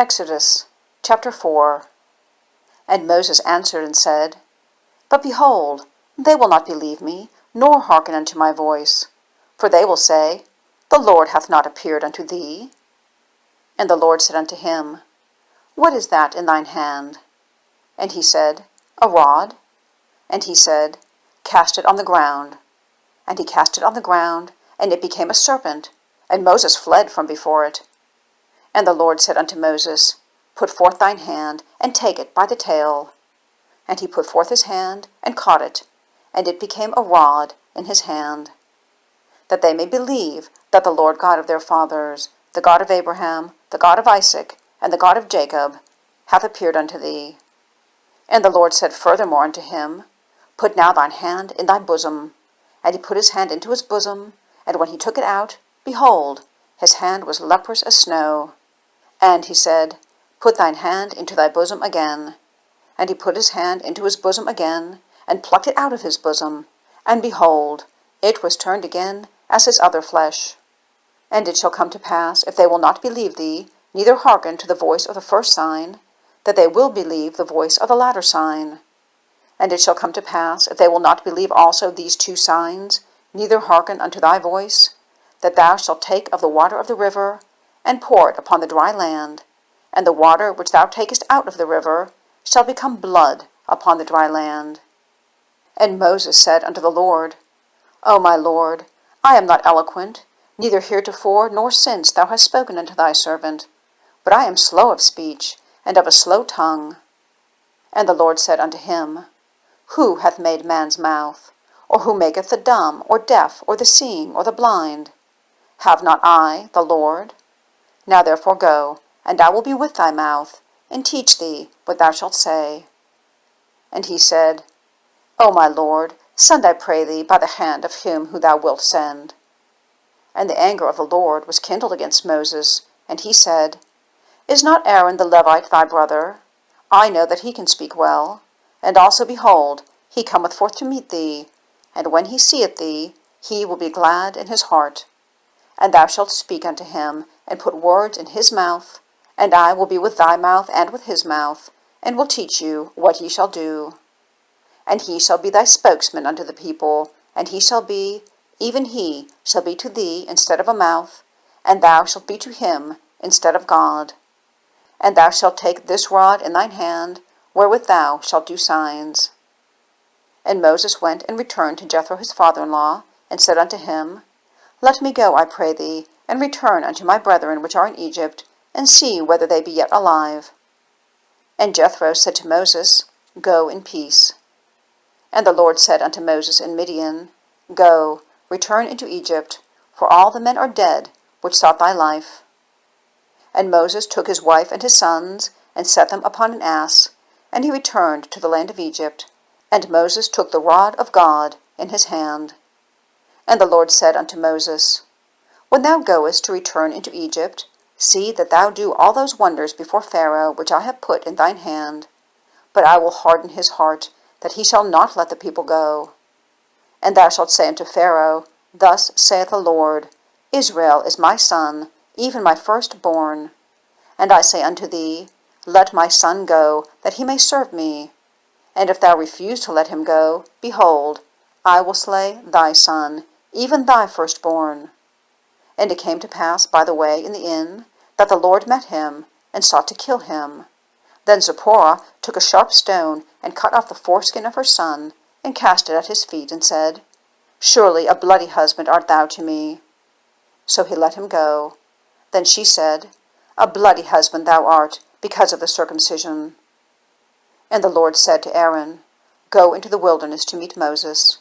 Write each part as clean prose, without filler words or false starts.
Exodus chapter 4. And Moses answered and said, But behold, they will not believe me, nor hearken unto my voice. For they will say, The Lord hath not appeared unto thee. And the Lord said unto him, What is that in thine hand? And he said, A rod. And he said, Cast it on the ground. And he cast it on the ground, and it became a serpent, and Moses fled from before it. And the Lord said unto Moses, Put forth thine hand, and take it by the tail. And he put forth his hand, and caught it, and it became a rod in his hand, that they may believe that the Lord God of their fathers, the God of Abraham, the God of Isaac, and the God of Jacob, hath appeared unto thee. And the Lord said furthermore unto him, Put now thine hand in thy bosom. And he put his hand into his bosom, and when he took it out, behold, his hand was leprous as snow. And he said, Put thine hand into thy bosom again. And he put his hand into his bosom again, and plucked it out of his bosom. And behold, it was turned again as his other flesh. And it shall come to pass, if they will not believe thee, neither hearken to the voice of the first sign, that they will believe the voice of the latter sign. And it shall come to pass, if they will not believe also these two signs, neither hearken unto thy voice, that thou shalt take of the water of the river, and pour it upon the dry land, and the water which thou takest out of the river shall become blood upon the dry land. And Moses said unto the Lord, O my Lord, I am not eloquent, neither heretofore nor since thou hast spoken unto thy servant, but I am slow of speech, and of a slow tongue. And the Lord said unto him, Who hath made man's mouth? Or who maketh the dumb, or deaf, or the seeing, or the blind? Have not I, the Lord? Now therefore go, and I will be with thy mouth, and teach thee what thou shalt say. And he said, O my Lord, send, I pray thee, by the hand of him who thou wilt send. And the anger of the Lord was kindled against Moses, and he said, Is not Aaron the Levite thy brother? I know that he can speak well. And also, behold, he cometh forth to meet thee, and when he seeth thee, he will be glad in his heart. And thou shalt speak unto him, and put words in his mouth, and I will be with thy mouth and with his mouth, and will teach you what ye shall do. And he shall be thy spokesman unto the people, and he shall be, even he shall be to thee instead of a mouth, and thou shalt be to him instead of God. And thou shalt take this rod in thine hand, wherewith thou shalt do signs. And Moses went and returned to Jethro his father-in-law, and said unto him, Let me go, I pray thee, and return unto my brethren which are in Egypt, and see whether they be yet alive. And Jethro said to Moses, Go in peace. And the Lord said unto Moses in Midian, Go, return into Egypt, for all the men are dead which sought thy life. And Moses took his wife and his sons, and set them upon an ass, and he returned to the land of Egypt. And Moses took the rod of God in his hand. And the Lord said unto Moses, When thou goest to return into Egypt, see that thou do all those wonders before Pharaoh which I have put in thine hand. But I will harden his heart, that he shall not let the people go. And thou shalt say unto Pharaoh, Thus saith the Lord, Israel is my son, even my firstborn. And I say unto thee, Let my son go, that he may serve me. And if thou refuse to let him go, behold, I will slay thy son, even thy firstborn. And it came to pass by the way in the inn, that the Lord met him, and sought to kill him. Then Zipporah took a sharp stone, and cut off the foreskin of her son, and cast it at his feet, and said, Surely a bloody husband art thou to me. So he let him go. Then she said, A bloody husband thou art, because of the circumcision. And the Lord said to Aaron, Go into the wilderness to meet Moses.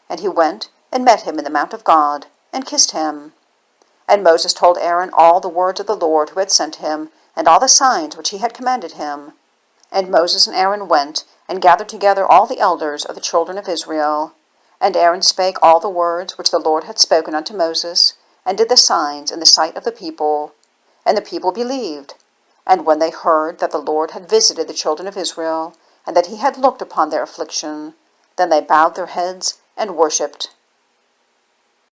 And he went, and met him in the mount of God, and kissed him. And Moses told Aaron all the words of the Lord who had sent him, and all the signs which he had commanded him. And Moses and Aaron went, and gathered together all the elders of the children of Israel. And Aaron spake all the words which the Lord had spoken unto Moses, and did the signs in the sight of the people. And the people believed. And when they heard that the Lord had visited the children of Israel, and that he had looked upon their affliction, then they bowed their heads and worshipped.